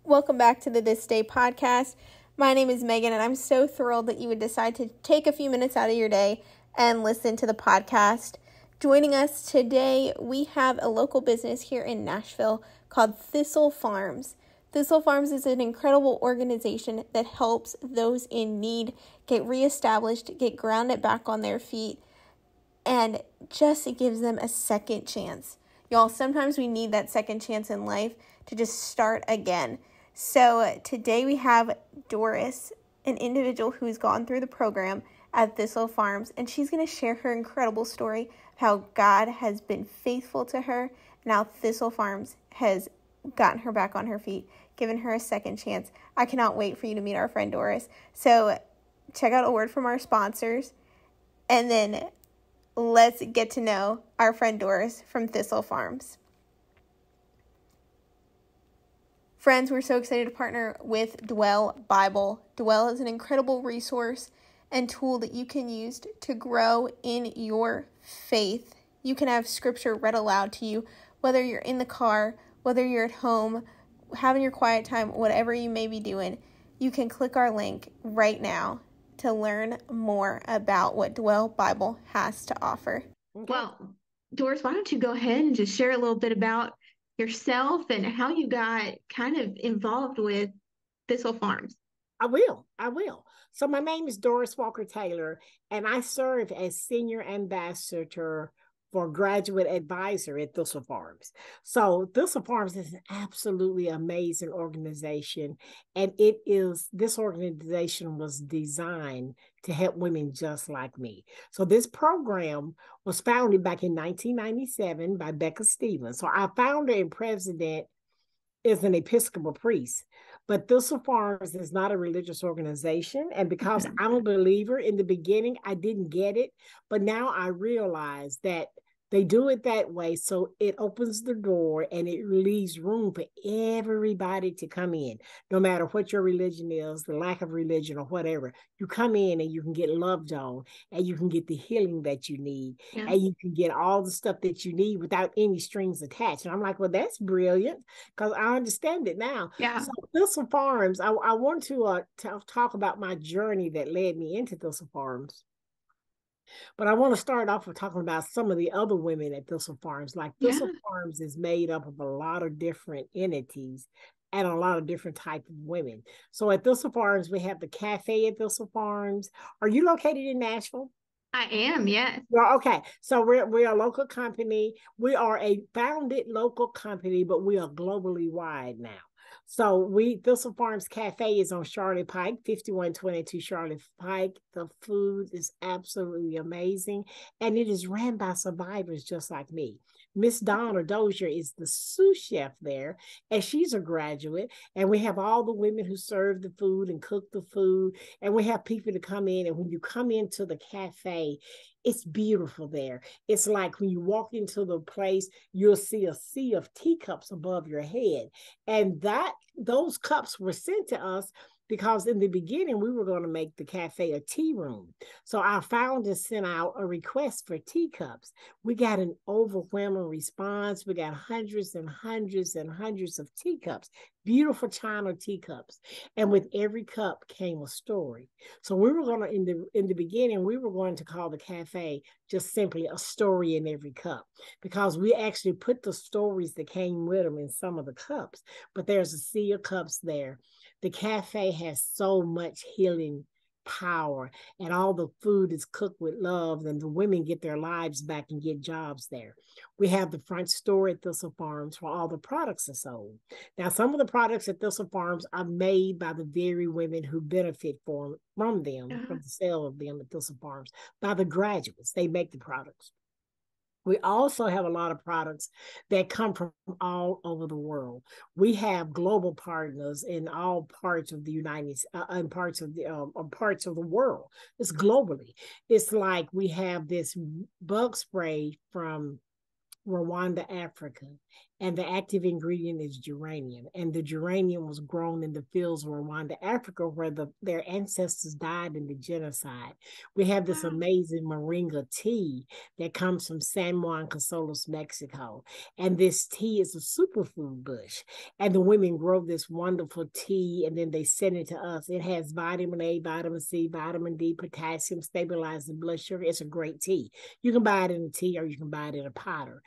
Welcome back to the This Day podcast. My name is Megan, and I'm so thrilled that you would decide to take a few minutes out of your day and listen to the podcast. Joining us today, we have a local business here in Nashville called Thistle Farms. Thistle Farms is an incredible organization that helps those in need get reestablished, get grounded back on their feet, and just gives them a second chance. Y'all, sometimes we need that second chance in life to just start again. So today we have Doris, an individual who's gone through the program at Thistle Farms, and she's going to share her incredible story of how God has been faithful to her, and how Thistle Farms has gotten her back on her feet, given her a second chance. I cannot wait for you to meet our friend Doris. So check out a word from our sponsors, and then let's get to know our friend Doris from Thistle Farms. Friends, we're so excited to partner with Dwell Bible. Dwell is an incredible resource and tool that you can use to grow in your faith. You can have scripture read aloud to you, whether you're in the car, whether you're at home, having your quiet time, whatever you may be doing. You can click our link right now to learn more about what Dwell Bible has to offer. Well, Doris, why don't you go ahead and just share a little bit about yourself and how you got kind of involved with Thistle Farms. I will. So my name is Doris Walker Taylor, and I serve as Senior Ambassador for Graduate Advisor at Thistle Farms. So Thistle Farms is an absolutely amazing organization, and this organization was designed to help women just like me. So this program was founded back in 1997 by Becca Stevens. So our founder and president is an Episcopal priest, but Thistle Farms is not a religious organization. And because I'm a believer, in the beginning, I didn't get it, but now I realize that they do it that way, so it opens the door and it leaves room for everybody to come in, no matter what your religion is, the lack of religion or whatever. You come in and you can get loved on, and you can get the healing that you need, and you can get all the stuff that you need without any strings attached. And I'm like, well, that's brilliant, because I understand it now. Yeah. So Thistle Farms, I want to talk about my journey that led me into Thistle Farms. But I want to start off with talking about some of the other women at Thistle Farms. Like Thistle Farms is made up of a lot of different entities and a lot of different types of women. So at Thistle Farms, we have the cafe at Thistle Farms. Are you located in Nashville? I am, yes. Well, okay. So we're a local company. We are a founded local company, but we are globally wide now. So Thistle Farms Cafe is on Charlotte Pike, 5122 Charlotte Pike. The food is absolutely amazing, and it is ran by survivors just like me. Miss Donna Dozier is the sous chef there, and she's a graduate. And we have all the women who serve the food and cook the food, and we have people to come in. And when you come into the cafe, it's beautiful there. It's like when you walk into the place, you'll see a sea of teacups above your head. And those cups were sent to us because in the beginning, we were going to make the cafe a tea room. So our founders sent out a request for teacups. We got an overwhelming response. We got hundreds and hundreds and hundreds of teacups, beautiful china teacups. And with every cup came a story. So we were going to, in the beginning, we were going to call the cafe just simply a story in every cup, because we actually put the stories that came with them in some of the cups. But there's a sea of cups there. The cafe has so much healing power, and all the food is cooked with love, and the women get their lives back and get jobs there. We have the front store at Thistle Farms where all the products are sold. Now, some of the products at Thistle Farms are made by the very women who benefit from them, from the sale of them at Thistle Farms, by the graduates. They make the products. We also have a lot of products that come from all over the world. We have global partners in all parts of the United States, and parts of the world. It's globally. It's like we have this bug spray from Rwanda, Africa, and the active ingredient is geranium. And the geranium was grown in the fields of Rwanda, Africa, where their ancestors died in the genocide. We have this amazing moringa tea that comes from San Juan Casolos, Mexico. And this tea is a superfood bush. And the women grow this wonderful tea, and then they send it to us. It has vitamin A, vitamin C, vitamin D, potassium, stabilizing blood sugar. It's a great tea. You can buy it in a tea, or you can buy it in a powder.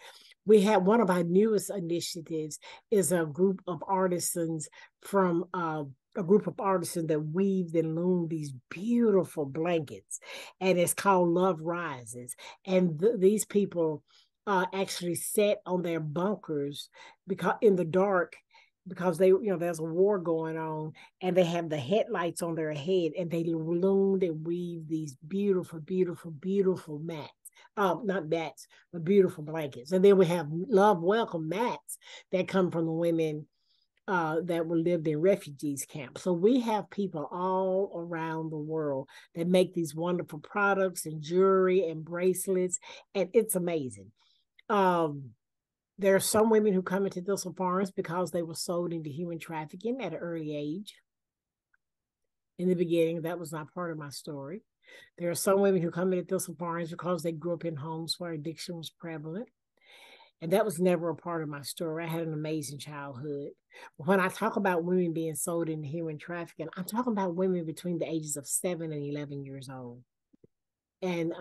We have one of our newest initiatives is a group of artisans from a group of artisans that weaved and loomed these beautiful blankets, and it's called Love Rises. And these people actually sat on their bunkers because in the dark, because there's a war going on, and they have the headlights on their head, and they loomed and weaved these beautiful, beautiful, beautiful mats. Not mats, but beautiful blankets. And then we have love welcome mats that come from the women that were lived in refugees camps. So we have people all around the world that make these wonderful products and jewelry and bracelets, and it's amazing. There are some women who come into Thistle Farms because they were sold into human trafficking at an early age. In the beginning, that was not part of my story. There are some women who come into Thistle Farms because they grew up in homes where addiction was prevalent. And that was never a part of my story. I had an amazing childhood. When I talk about women being sold into human trafficking, I'm talking about women between the ages of 7 and 11 years old. And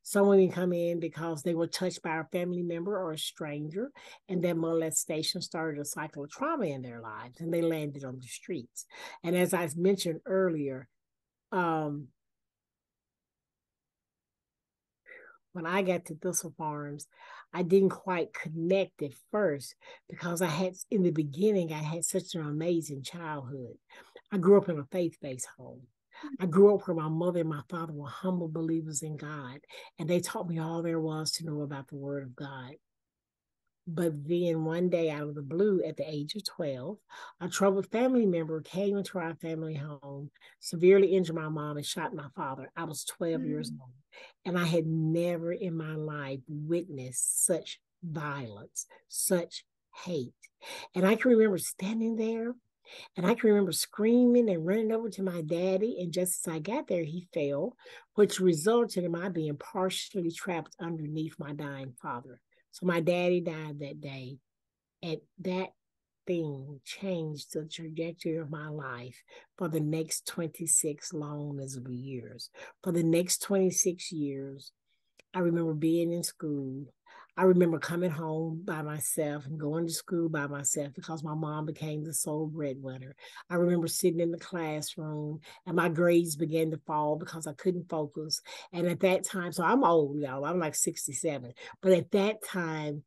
some women come in because they were touched by a family member or a stranger, and that molestation started a cycle of trauma in their lives, and they landed on the streets. And as I mentioned earlier, when I got to Thistle Farms, I didn't quite connect at first because in the beginning, I had such an amazing childhood. I grew up in a faith-based home. I grew up where my mother and my father were humble believers in God, and they taught me all there was to know about the Word of God. But then one day, out of the blue, at the age of 12, a troubled family member came into our family home, severely injured my mom, and shot my father. I was 12 years old, and I had never in my life witnessed such violence, such hate. And I can remember standing there, and I can remember screaming and running over to my daddy. And just as I got there, he fell, which resulted in my being partially trapped underneath my dying father. So my daddy died that day. And that thing changed the trajectory of my life for the next 26 long miserable years. For the next 26 years, I remember being in school. I remember coming home by myself and going to school by myself because my mom became the sole breadwinner. I remember sitting in the classroom and my grades began to fall because I couldn't focus. And at that time, so I'm old, y'all, I'm like 67. But at that time,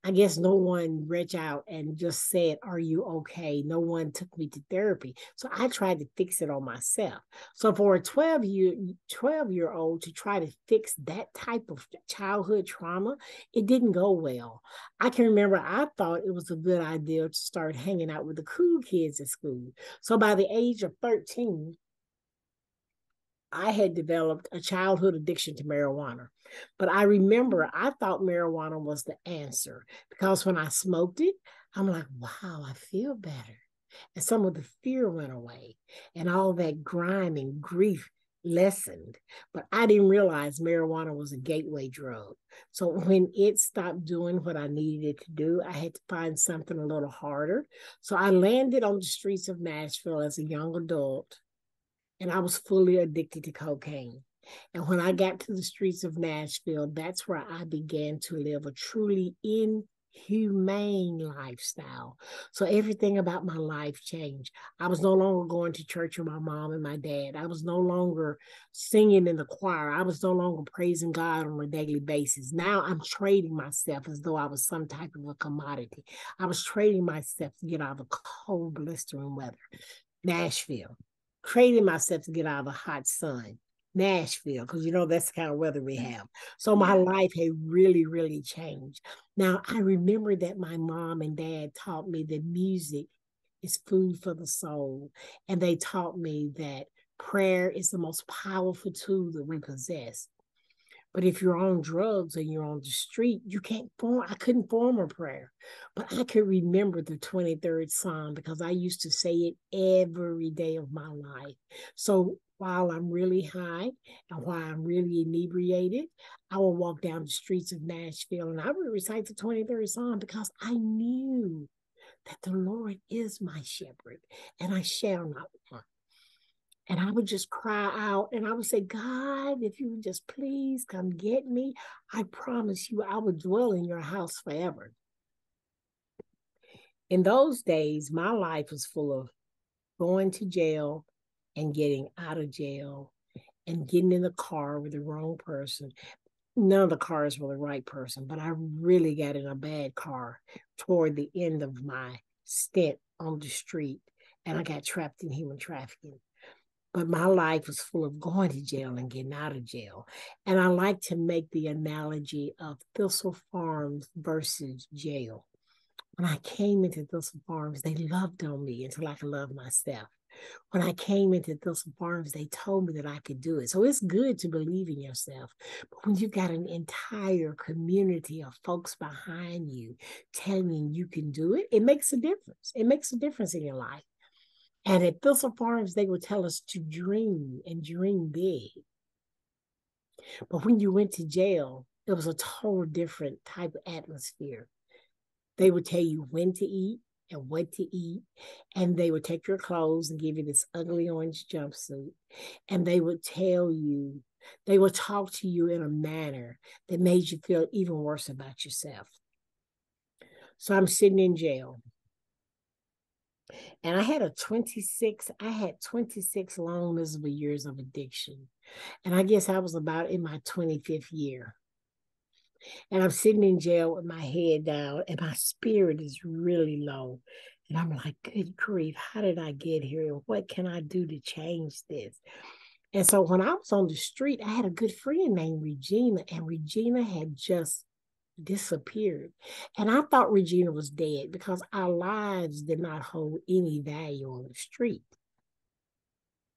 I guess no one reached out and just said, "Are you okay?" No one took me to therapy. So I tried to fix it on myself. So for a 12-year-old to try to fix that type of childhood trauma, it didn't go well. I can remember I thought it was a good idea to start hanging out with the cool kids at school. So by the age of 13, I had developed a childhood addiction to marijuana. But I remember I thought marijuana was the answer because when I smoked it, I'm like, wow, I feel better. And some of the fear went away and all that grime and grief lessened. But I didn't realize marijuana was a gateway drug. So when it stopped doing what I needed it to do, I had to find something a little harder. So I landed on the streets of Nashville as a young adult, and I was fully addicted to cocaine. And when I got to the streets of Nashville, that's where I began to live a truly inhumane lifestyle. So everything about my life changed. I was no longer going to church with my mom and my dad. I was no longer singing in the choir. I was no longer praising God on a daily basis. Now I'm trading myself as though I was some type of a commodity. I was trading myself to get out of the cold, blistering weather. Nashville. Trading myself to get out of the hot sun. Nashville, because that's the kind of weather we have. So my life had really, really changed. Now, I remember that my mom and dad taught me that music is food for the soul. And they taught me that prayer is the most powerful tool that we possess. But if you're on drugs and you're on the street, you can't form, I couldn't form a prayer. But I could remember the 23rd Psalm because I used to say it every day of my life. So while I'm really high and while I'm really inebriated, I will walk down the streets of Nashville and I would recite the 23rd Psalm because I knew that the Lord is my shepherd and I shall not want. And I would just cry out and I would say, God, if you would just please come get me, I promise you I would dwell in your house forever. In those days, my life was full of going to jail and getting out of jail and getting in the car with the wrong person. None of the cars were the right person, but I really got in a bad car toward the end of my stint on the street and I got trapped in human trafficking. But my life was full of going to jail and getting out of jail. And I like to make the analogy of Thistle Farms versus jail. When I came into Thistle Farms, they loved on me until I could love myself. When I came into Thistle Farms, they told me that I could do it. So it's good to believe in yourself. But when you've got an entire community of folks behind you telling you can do it, it makes a difference. It makes a difference in your life. And at Thistle Farms, they would tell us to dream and dream big. But when you went to jail, it was a total different type of atmosphere. They would tell you when to eat and what to eat. And they would take your clothes and give you this ugly orange jumpsuit. And they would tell you, they would talk to you in a manner that made you feel even worse about yourself. So I'm sitting in jail. And I had 26 long, miserable years of addiction. And I guess I was about in my 25th year. And I'm sitting in jail with my head down and my spirit is really low. And I'm like, good grief, how did I get here? And what can I do to change this? And so when I was on the street, I had a good friend named Regina, and Regina had just disappeared. And I thought Regina was dead because our lives did not hold any value on the street.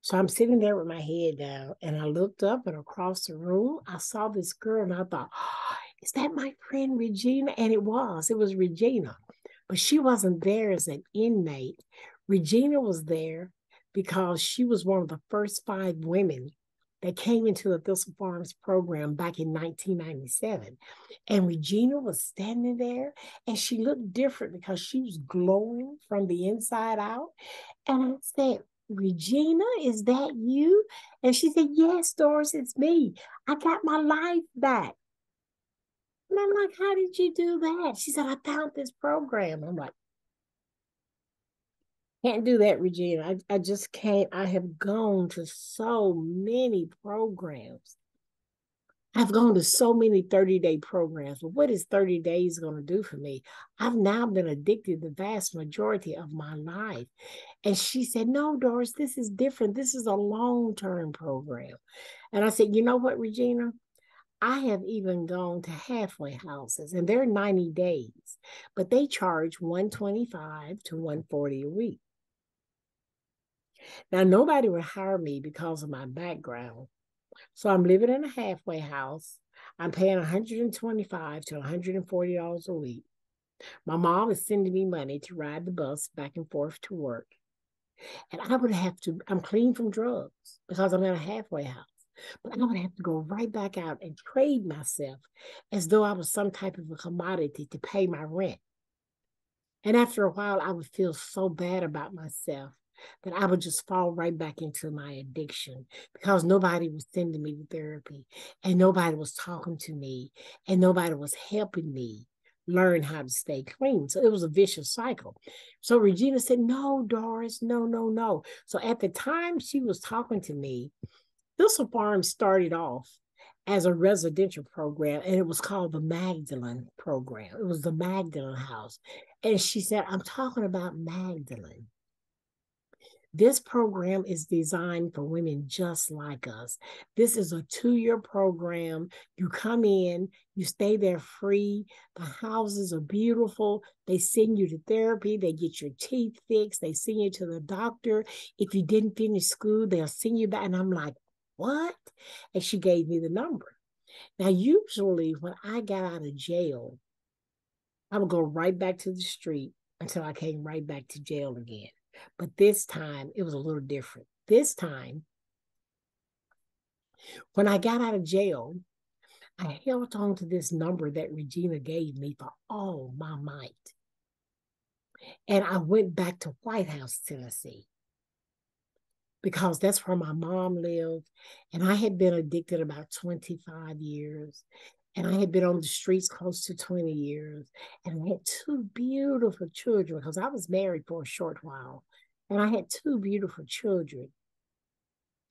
So I'm sitting there with my head down and I looked up and across the room, I saw this girl and I thought, oh, is that my friend Regina? And it was Regina, but she wasn't there as an inmate. Regina was there because she was one of the first 5 women that came into the Thistle Farms program back in 1997. And Regina was standing there and she looked different because she was glowing from the inside out. And I said, Regina, is that you? And she said, yes, Doris, it's me. I got my life back. And I'm like, how did you do that? She said, I found this program. I'm like, can't do that, Regina. I just can't. I have gone to so many programs. I've gone to so many 30-day programs, but what is 30 days going to do for me? I've now been addicted the vast majority of my life. And she said, no, Doris, this is different. This is a long-term program. And I said, you know what, Regina? I have even gone to halfway houses and they're 90 days, but they charge $125 to $140 a week. Now, nobody would hire me because of my background. So I'm living in a halfway house. I'm paying $125 to $140 a week. My mom is sending me money to ride the bus back and forth to work. And I'm clean from drugs because I'm in a halfway house. But I would have to go right back out and trade myself as though I was some type of a commodity to pay my rent. And after a while, I would feel so bad about myself that I would just fall right back into my addiction because nobody was sending me to therapy and nobody was talking to me and nobody was helping me learn how to stay clean. So it was a vicious cycle. So Regina said, no, Doris, no, no, no. So at the time she was talking to me, Thistle Farms started off as a residential program, and it was called the Magdalene program. It was the Magdalene House. And she said, I'm talking about Magdalene. This program is designed for women just like us. This is a 2-year program. You come in, you stay there free. The houses are beautiful. They send you to therapy. They get your teeth fixed. They send you to the doctor. If you didn't finish school, they'll send you back. And I'm like, what? And she gave me the number. Now, usually when I got out of jail, I would go right back to the street until I came right back to jail again. But this time it was a little different. This time, when I got out of jail, I held on to this number that Regina gave me for all my might. And I went back to White House, Tennessee, because that's where my mom lived. And I had been addicted about 25 years. And I had been on the streets close to 20 years. And I had two beautiful children because I was married for a short while. And I had two beautiful children.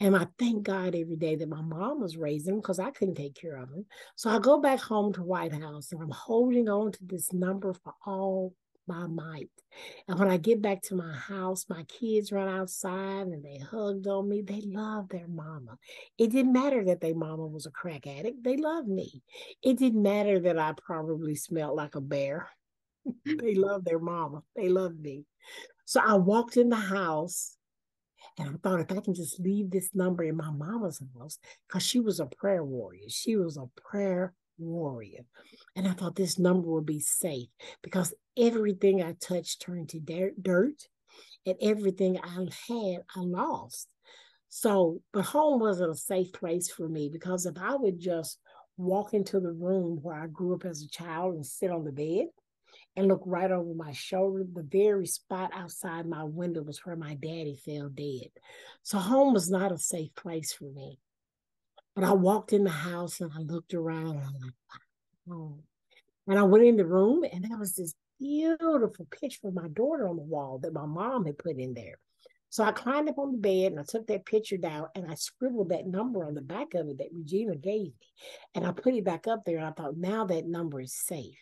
And I thank God every day that my mom was raising them because I couldn't take care of them. So I go back home to White House and I'm holding on to this number for all my might. And when I get back to my house, my kids run outside and they hugged on me. They love their mama. It didn't matter that their mama was a crack addict. They loved me. It didn't matter that I probably smelled like a bear. They loved their mama. They loved me. So I walked in the house and I thought, if I can just leave this number in my mama's house, because she was a prayer warrior. She was a prayer warrior. And I thought this number would be safe because everything I touched turned to dirt and everything I had, I lost. So, but home wasn't a safe place for me because if I would just walk into the room where I grew up as a child and sit on the bed, and look right over my shoulder. The very spot outside my window was where my daddy fell dead. So home was not a safe place for me. But I walked in the house and I looked around and I'm like, wow. And I went in the room and there was this beautiful picture of my daughter on the wall that my mom had put in there. So I climbed up on the bed and I took that picture down and I scribbled that number on the back of it that Regina gave me. And I put it back up there and I thought, now that number is safe.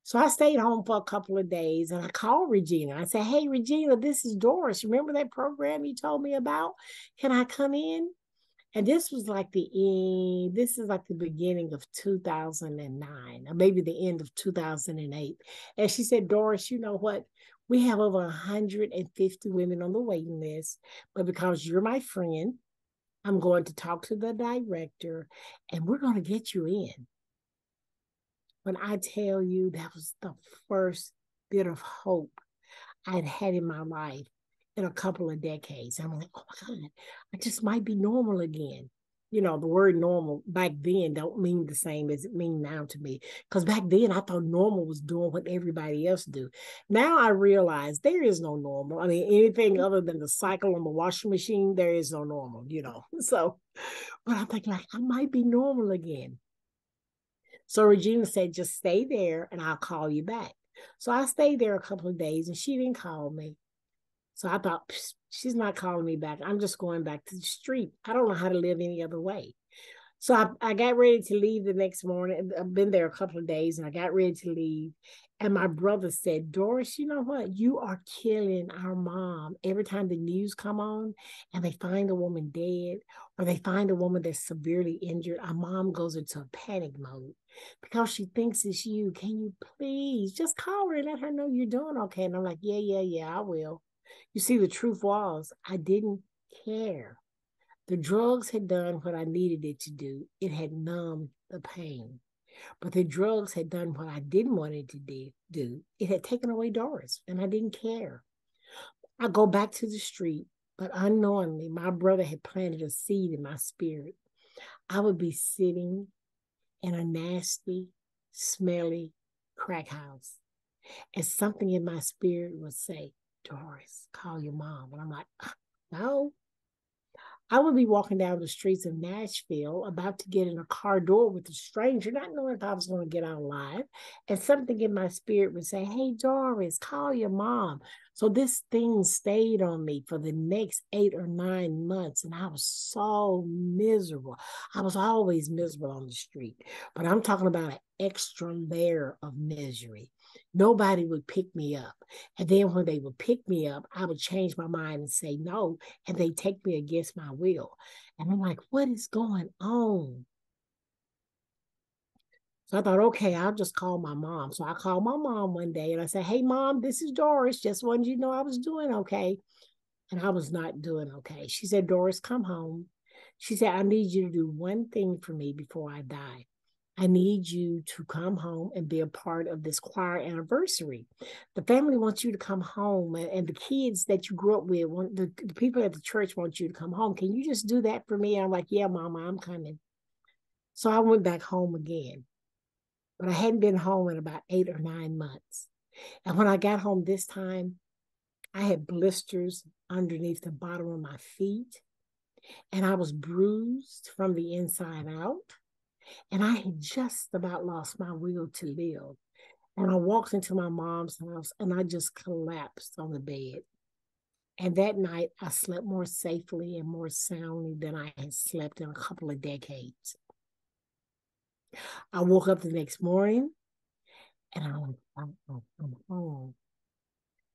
So I stayed home for a couple of days and I called Regina. I said, hey, Regina, this is Doris. Remember that program you told me about? Can I come in? And this was like the end, this is like the beginning of 2009, or maybe the end of 2008. And she said, Doris, you know what? We have over 150 women on the waiting list, but because you're my friend, I'm going to talk to the director and we're going to get you in. When I tell you that was the first bit of hope I'd had in my life in a couple of decades. I'm like, oh my God, I just might be normal again. You know, the word normal back then don't mean the same as it mean now to me. Because back then I thought normal was doing what everybody else do. Now I realize there is no normal. I mean, anything other than the cycle on the washing machine, there is no normal, you know. So, but I'm thinking like I might be normal again. So Regina said, just stay there and I'll call you back. So I stayed there a couple of days and she didn't call me. So I thought, she's not calling me back. I'm just going back to the street. I don't know how to live any other way. So I got ready to leave the next morning. I've been there a couple of days and I got ready to leave. And my brother said, Doris, you know what? You are killing our mom. Every time the news come on and they find a woman dead or they find a woman that's severely injured, our mom goes into a panic mode because she thinks it's you. Can you please just call her and let her know you're doing okay? And I'm like, yeah, I will. You see, the truth was I didn't care. The drugs had done what I needed it to do. It had numbed the pain. But the drugs had done what I didn't want it to do. It had taken away Doris, and I didn't care. I go back to the street, but unknowingly, my brother had planted a seed in my spirit. I would be sitting in a nasty, smelly crack house, and something in my spirit would say, Doris, call your mom. And I'm like, no. I would be walking down the streets of Nashville about to get in a car door with a stranger, not knowing if I was going to get out alive. And something in my spirit would say, hey, Doris, call your mom. So this thing stayed on me for the next 8 or 9 months. And I was so miserable. I was always miserable on the street. But I'm talking about an extra layer of misery. Nobody would pick me up. And then when they would pick me up, I would change my mind and say no, and they take me against my will. And I'm like, what is going on? So I thought, okay, I'll just call my mom. So I called my mom one day and I said, hey, mom, this is Doris. Just wanted you to know I was doing okay. And I was not doing okay. She said, Doris, come home. She said, I need you to do one thing for me before I die. I need you to come home and be a part of this choir anniversary. The family wants you to come home, and the kids that you grew up with, the people at the church want you to come home. Can you just do that for me? I'm like, yeah, Mama, I'm coming. So I went back home again, but I hadn't been home in about 8 or 9 months. And when I got home this time, I had blisters underneath the bottom of my feet, and I was bruised from the inside out. And I had just about lost my will to live. And I walked into my mom's house and I just collapsed on the bed. And that night, I slept more safely and more soundly than I had slept in a couple of decades. I woke up the next morning and I'm home.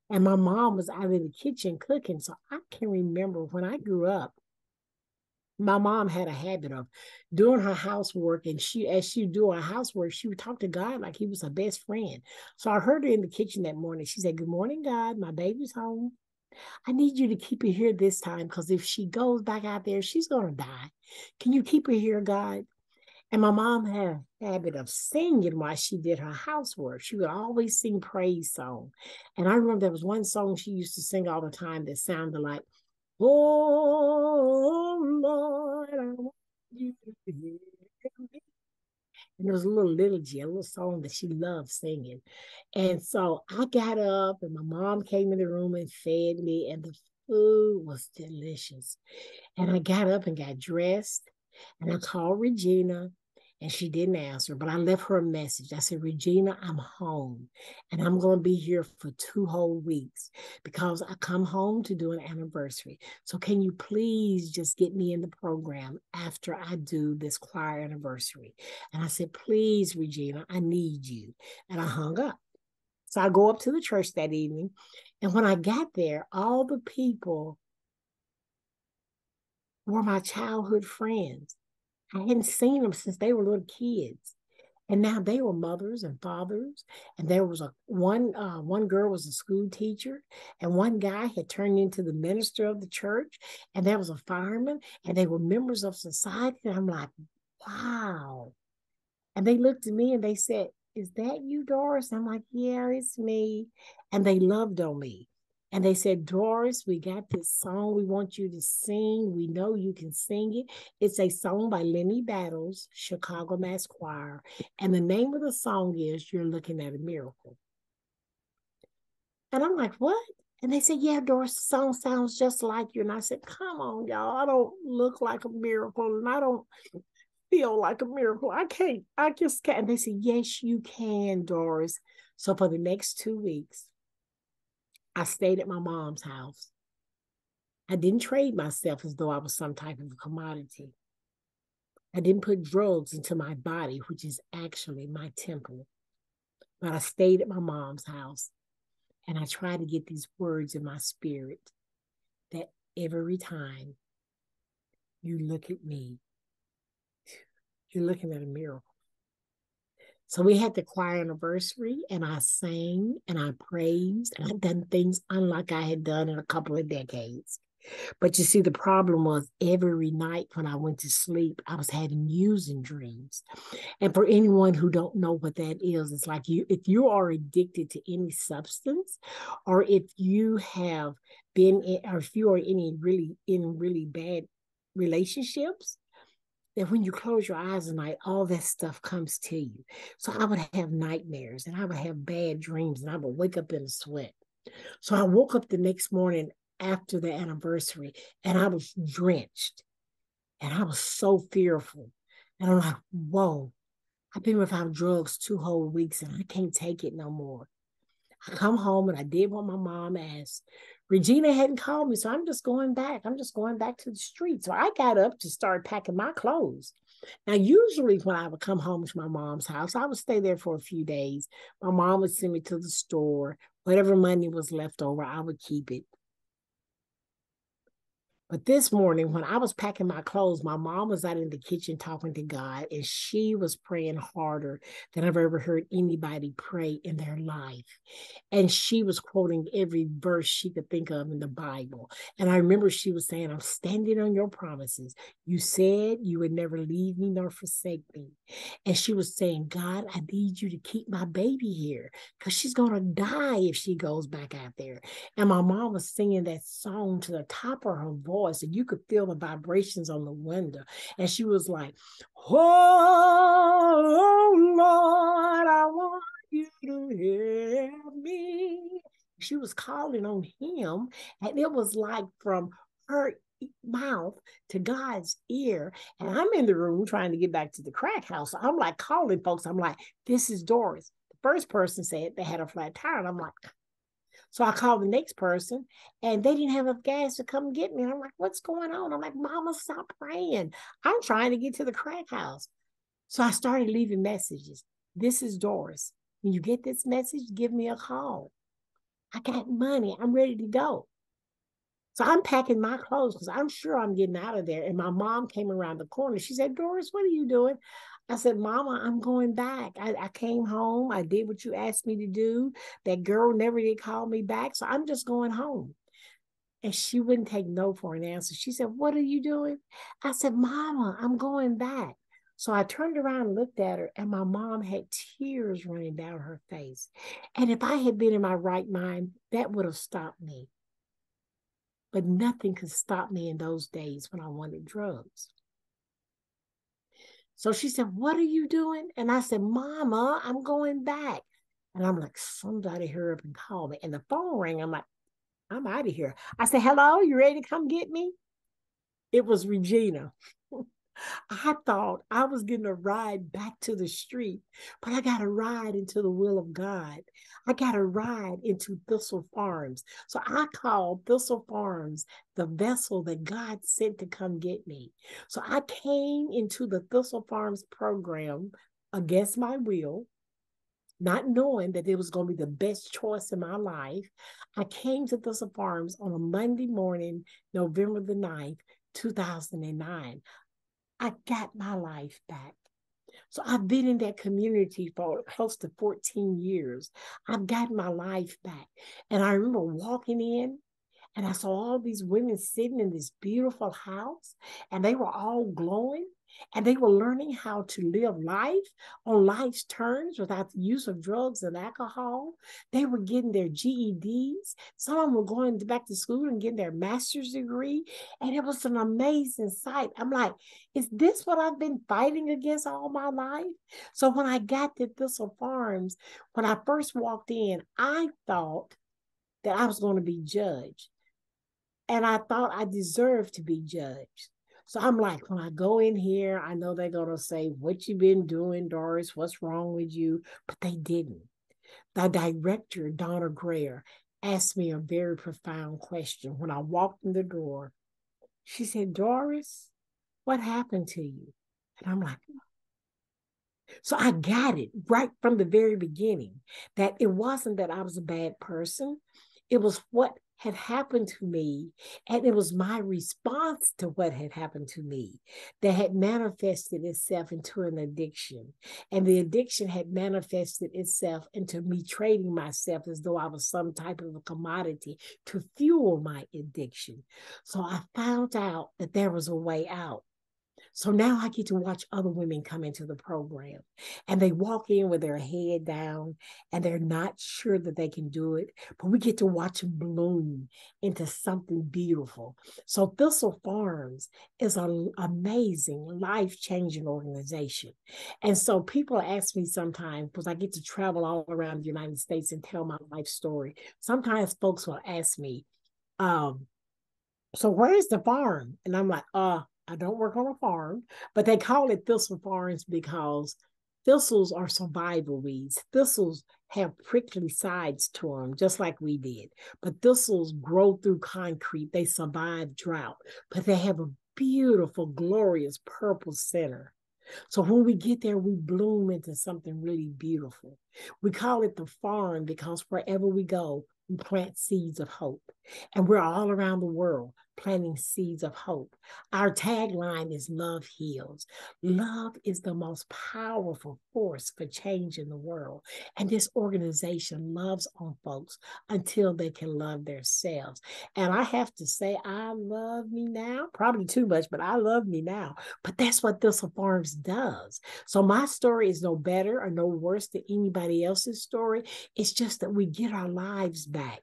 And my mom was out in the kitchen cooking. So I can remember when I grew up, my mom had a habit of doing her housework, and as she do her housework, she would talk to God like he was her best friend. So I heard her in the kitchen that morning. She said, "Good morning, God. My baby's home. I need you to keep her here this time, because if she goes back out there, she's gonna die. Can you keep her here, God?" And my mom had a habit of singing while she did her housework. She would always sing praise songs. And I remember there was one song she used to sing all the time that sounded like, "Oh Lord, I want you to hear me." And there was a little liturgy, a little song that she loved singing. And so I got up, and my mom came in the room and fed me, and the food was delicious. And I got up and got dressed, and I called Regina, and she didn't answer, but I left her a message. I said, "Regina, I'm home, and I'm going to be here for 2 whole weeks because I come home to do an anniversary. So can you please just get me in the program after I do this choir anniversary?" And I said, "Please, Regina, I need you." And I hung up. So I go up to the church that evening, and when I got there, all the people were my childhood friends. I hadn't seen them since they were little kids. And now they were mothers and fathers. And there was one girl was a school teacher, and one guy had turned into the minister of the church, and there was a fireman, and they were members of society. And I'm like, wow. And they looked at me and they said, "Is that you, Doris?" I'm like, "Yeah, it's me." And they loved on me. And they said, "Doris, we got this song we want you to sing. We know you can sing it. It's a song by Lenny Battles, Chicago Mass Choir. And the name of the song is You're Looking at a Miracle." And I'm like, "What?" And they said, "Yeah, Doris, the song sounds just like you." And I said, "Come on, y'all. I don't look like a miracle, and I don't feel like a miracle. I just can't." And they said, "Yes, you can, Doris." So for the next 2 weeks, I stayed at my mom's house. I didn't trade myself as though I was some type of commodity. I didn't put drugs into my body, which is actually my temple. But I stayed at my mom's house, and I tried to get these words in my spirit that every time you look at me, you're looking at a miracle. So we had the choir anniversary, and I sang and I praised, and I'd done things unlike I had done in a couple of decades. But you see, the problem was every night when I went to sleep, I was having using dreams. And for anyone who don't know what that is, it's like if you are addicted to any substance, or if you have or if you are in really bad relationships, that when you close your eyes at night, all that stuff comes to you. So I would have nightmares, and I would have bad dreams, and I would wake up in a sweat. So I woke up the next morning after the anniversary, and I was drenched, and I was so fearful. And I'm like, whoa, I've been without drugs 2 whole weeks, and I can't take it no more. I come home and I did what my mom asked. Regina hadn't called me, so I'm just going back. I'm just going back to the street. So I got up to start packing my clothes. Now, usually when I would come home to my mom's house, I would stay there for a few days. My mom would send me to the store. Whatever money was left over, I would keep it. But this morning, when I was packing my clothes, my mom was out in the kitchen talking to God, and she was praying harder than I've ever heard anybody pray in their life. And she was quoting every verse she could think of in the Bible. And I remember she was saying, I'm standing on your promises. You said you would never leave me nor forsake me. And she was saying, God, I need you to keep my baby here because she's going to die if she goes back out there. And my mom was singing that song to the top of her voice, and you could feel the vibrations on the window. And she was like, oh, Lord, I want you to hear me. She was calling on him, and it was like from her mouth to God's ear. And I'm in the room trying to get back to the crack house. So I'm like calling folks. I'm like, this is Doris. The first person said they had a flat tire. And I'm like, so I called the next person, and they didn't have enough gas to come get me. And I'm like, what's going on? I'm like, Mama, stop praying. I'm trying to get to the crack house. So I started leaving messages. This is Doris. When you get this message, give me a call. I got money. I'm ready to go. So I'm packing my clothes because I'm sure I'm getting out of there. And my mom came around the corner. She said, Doris, what are you doing? I said, Mama, I'm going back. I came home. I did what you asked me to do. That girl never did call me back. So I'm just going home. And she wouldn't take no for an answer. She said, what are you doing? I said, Mama, I'm going back. So I turned around and looked at her, and my mom had tears running down her face. And if I had been in my right mind, that would have stopped me. But nothing could stop me in those days when I wanted drugs. So she said, what are you doing? And I said, Mama, I'm going back. And I'm like, somebody hurry up and call me. And the phone rang. I'm like, I'm out of here. I said, hello, you ready to come get me? It was Regina. I thought I was getting a ride back to the street, but I got a ride into the will of God. I got a ride into Thistle Farms. So I called Thistle Farms the vessel that God sent to come get me. So I came into the Thistle Farms program against my will, not knowing that it was going to be the best choice in my life. I came to Thistle Farms on a Monday morning, November the 9th, 2009. I got my life back. So I've been in that community for close to 14 years. I've gotten my life back. And I remember walking in, and I saw all these women sitting in this beautiful house, and they were all glowing, and they were learning how to live life on life's terms without the use of drugs and alcohol. They were getting their GEDs. Some of them were going back to school and getting their master's degree. And it was an amazing sight. I'm like, is this what I've been fighting against all my life? So when I got to Thistle Farms, when I first walked in, I thought that I was going to be judged. And I thought I deserved to be judged. So I'm like, when I go in here, I know they're going to say, what you been doing, Doris? What's wrong with you? But they didn't. The director, Donna Greer, asked me a very profound question. When I walked in the door, she said, Doris, what happened to you? And I'm like, so I got it right from the very beginning that it wasn't that I was a bad person. It was what had happened to me, and it was my response to what had happened to me that had manifested itself into an addiction. And the addiction had manifested itself into me trading myself as though I was some type of a commodity to fuel my addiction. So I found out that there was a way out. So now I get to watch other women come into the program, and they walk in with their head down and they're not sure that they can do it, but we get to watch them bloom into something beautiful. So Thistle Farms is an amazing, life-changing organization. And so people ask me sometimes, because I get to travel all around the United States and tell my life story. Sometimes folks will ask me, so where's the farm? And I'm like, I don't work on a farm, but they call it Thistle Farms because thistles are survival weeds. Thistles have prickly sides to them, just like we did. But thistles grow through concrete. They survive drought, but they have a beautiful, glorious purple center. So when we get there, we bloom into something really beautiful. We call it the farm because wherever we go, we plant seeds of hope. And we're all around the world. planting seeds of hope. Our tagline is Love Heals. Love is the most powerful force for change in the world. And this organization loves on folks until they can love themselves. And I have to say, I love me now. Probably too much, but I love me now. But that's what Thistle Farms does. So my story is no better or no worse than anybody else's story. It's just that we get our lives back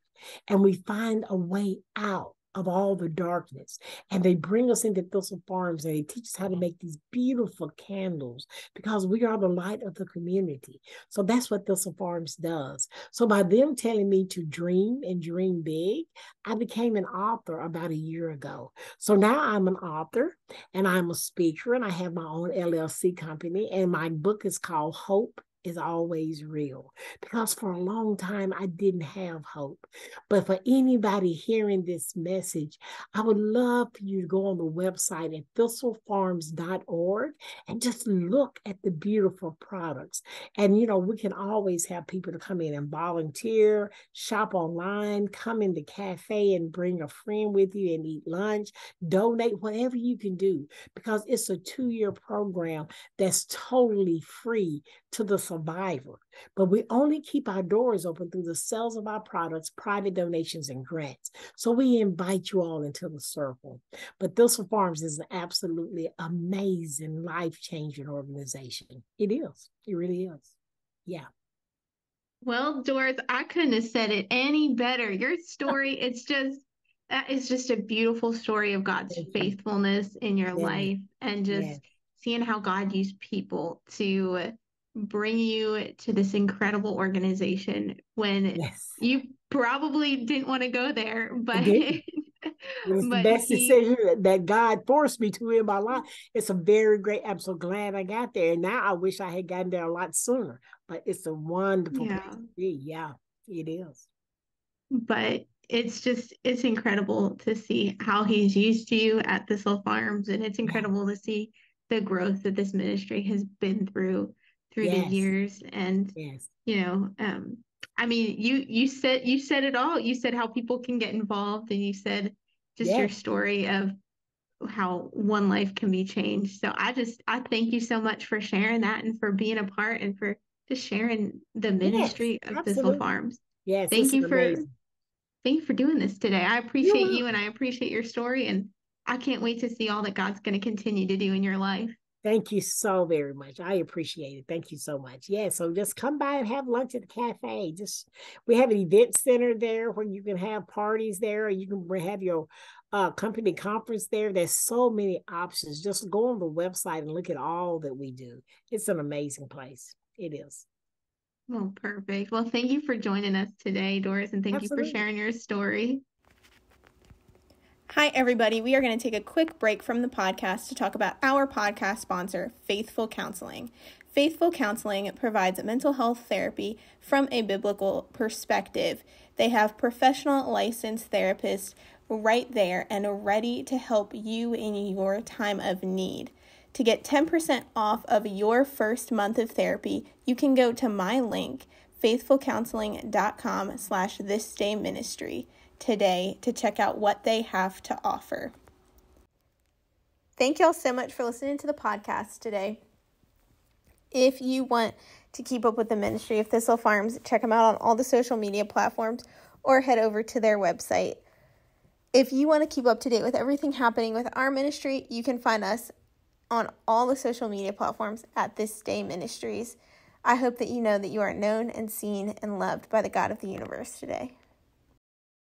and we find a way out of all the darkness. And they bring us into Thistle Farms and they teach us how to make these beautiful candles because we are the light of the community. So that's what Thistle Farms does. So by them telling me to dream and dream big, I became an author about a year ago. So now I'm an author and I'm a speaker and I have my own LLC company and my book is called Hope is Always Real, because for a long time I didn't have hope. But for anybody hearing this message, I would love for you to go on the website at thistlefarms.org and just look at the beautiful products. And we can always have people to come in and volunteer, shop online, come in the cafe and bring a friend with you and eat lunch, donate, whatever you can do, because it's a 2-year program that's totally free to the survivor. But we only keep our doors open through the sales of our products, private donations, and grants. So we invite you all into the circle. But Thistle Farms is an absolutely amazing, life-changing organization. It is. It really is. Yeah. Well, Doris, I couldn't have said it any better. Your story, that is just a beautiful story of God's faithfulness in your life and just seeing how God used people to bring you to this incredible organization when you probably didn't want to go there, but it was the best decision that God forced me to in my life. It's a very great, I'm so glad I got there. And now I wish I had gotten there a lot sooner, but it's a wonderful place to be. Yeah, it is. But it's incredible to see how he's used you at Thistle Farms. And it's incredible to see the growth that this ministry has been through the years. And, I mean, you said it all. You said how people can get involved and you said just your story of how one life can be changed. So I thank you so much for sharing that and for being a part and for just sharing the ministry of Thistle Farms. Yes, thank you amazing. Thank you for doing this today. I appreciate you and I appreciate your story, and I can't wait to see all that God's going to continue to do in your life. Thank you so very much. I appreciate it. Thank you so much. Yeah, so just come by and have lunch at the cafe. We have an event center there where you can have parties there, or you can have your company conference there. There's so many options. Just go on the website and look at all that we do. It's an amazing place. It is. Well, perfect. Well, thank you for joining us today, Doris, and thank you for sharing your story. Hi, everybody. We are going to take a quick break from the podcast to talk about our podcast sponsor, Faithful Counseling. Faithful Counseling provides mental health therapy from a biblical perspective. They have professional licensed therapists right there and ready to help you in your time of need. To get 10% off of your first month of therapy, you can go to my link, faithfulcounseling.com/thisdayministry today to check out what they have to offer. Thank y'all so much for listening to the podcast today. If you want to keep up with the ministry of Thistle Farms, check them out on all the social media platforms or head over to their website. If you want to keep up to date with everything happening with our ministry, you can find us on all the social media platforms at This Day Ministries. I hope that you know that you are known and seen and loved by the God of the universe today.